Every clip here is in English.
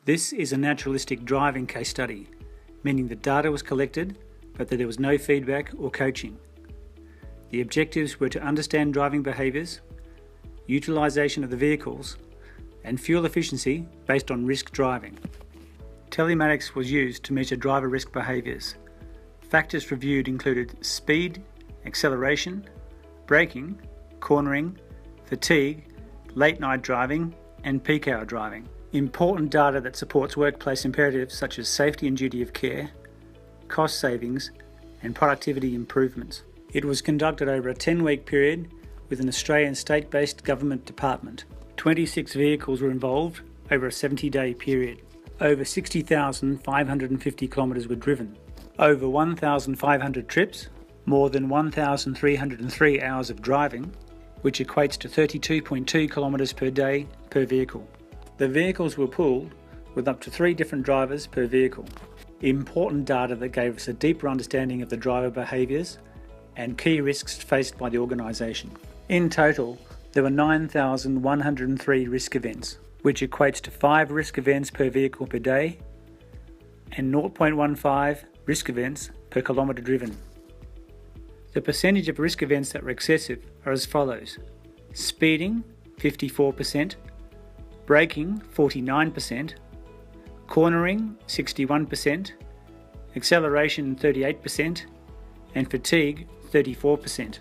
This is a naturalistic driving case study, meaning that data was collected but that there was no feedback or coaching. The objectives were to understand driving behaviours, utilisation of the vehicles, and fuel efficiency based on risk driving. Telematics was used to measure driver risk behaviours. Factors reviewed included speed, acceleration, braking, cornering, fatigue, late night driving, and peak hour driving. Important data that supports workplace imperatives such as safety and duty of care, cost savings, and productivity improvements. It was conducted over a 10-week period with an Australian state-based government department. 26 vehicles were involved over a 70-day period. Over 60,550 kilometres were driven. Over 1,500 trips, more than 1,303 hours of driving, which equates to 32.2 kilometres per day per vehicle. The vehicles were pooled with up to 3 different drivers per vehicle. Important data that gave us a deeper understanding of the driver behaviours and key risks faced by the organisation. In total, there were 9,103 risk events, which equates to 5 risk events per vehicle per day and 0.15 risk events per kilometre driven. The percentage of risk events that were excessive are as follows: speeding 54%, braking 49%, cornering 61%, acceleration 38%, and fatigue 34%.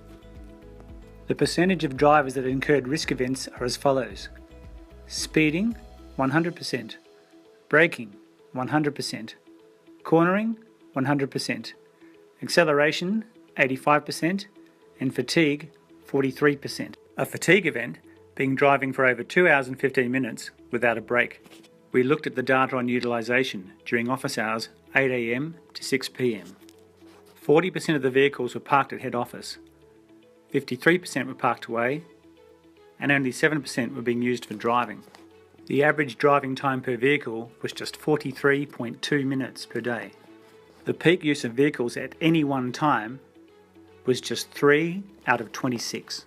The percentage of drivers that incurred risk events are as follows: speeding 100%, braking 100%, cornering 100%, acceleration 85%, and fatigue 43%. A fatigue event being driving for over 2 hours and 15 minutes without a break. We looked at the data on utilisation during office hours 8 a.m. to 6 p.m. 40% of the vehicles were parked at head office, 53% were parked away, and only 7% were being used for driving. The average driving time per vehicle was just 43.2 minutes per day. The peak use of vehicles at any one time was just 3 out of 26,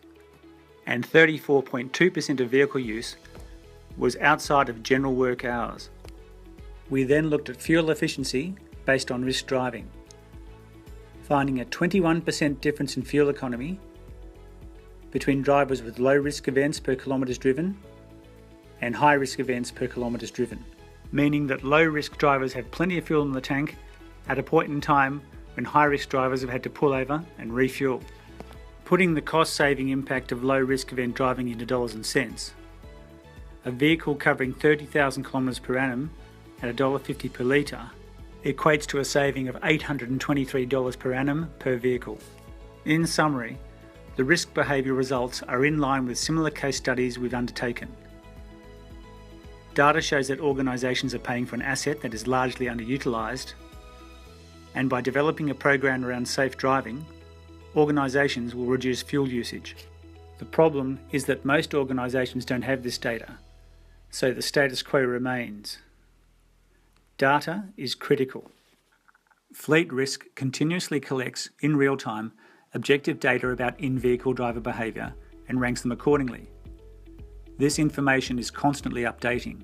and 34.2% of vehicle use was outside of general work hours. We then looked at fuel efficiency based on risk driving, finding a 21% difference in fuel economy between drivers with low risk events per kilometres driven and high risk events per kilometres driven, meaning that low risk drivers have plenty of fuel in the tank at a point in time when high risk drivers have had to pull over and refuel. Putting the cost saving impact of low risk event driving into dollars and cents, a vehicle covering 30,000 kilometres per annum at $1.50 per litre equates to a saving of $823 per annum per vehicle. In summary, the risk behaviour results are in line with similar case studies we've undertaken. Data shows that organisations are paying for an asset that is largely underutilised, and by developing a program around safe driving, organisations will reduce fuel usage. The problem is that most organisations don't have this data, so the status quo remains. Data is critical. FleetRisk continuously collects, in real time, objective data about in-vehicle driver behaviour and ranks them accordingly. This information is constantly updating.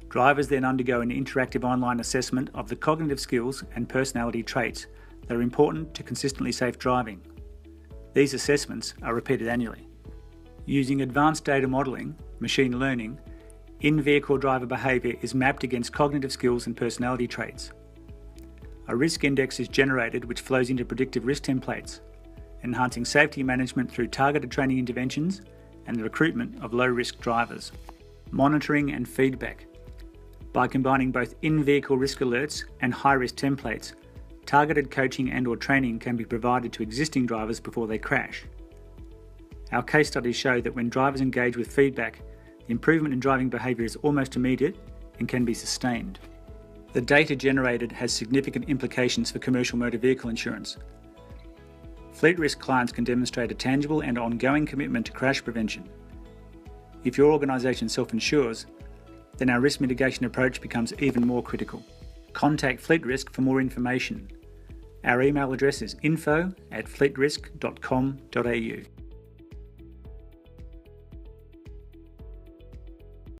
Drivers then undergo an interactive online assessment of the cognitive skills and personality traits that are important to consistently safe driving. These assessments are repeated annually. Using advanced data modelling, machine learning, in-vehicle driver behaviour is mapped against cognitive skills and personality traits. A risk index is generated which flows into predictive risk templates, enhancing safety management through targeted training interventions and the recruitment of low-risk drivers. Monitoring and feedback. By combining both in-vehicle risk alerts and high-risk templates, targeted coaching and/or training can be provided to existing drivers before they crash. Our case studies show that when drivers engage with feedback, the improvement in driving behaviour is almost immediate and can be sustained. The data generated has significant implications for commercial motor vehicle insurance. FleetRisk clients can demonstrate a tangible and ongoing commitment to crash prevention. If your organisation self-insures, then our risk mitigation approach becomes even more critical. Contact FleetRisk for more information. Our email address is info@fleetrisk.com.au.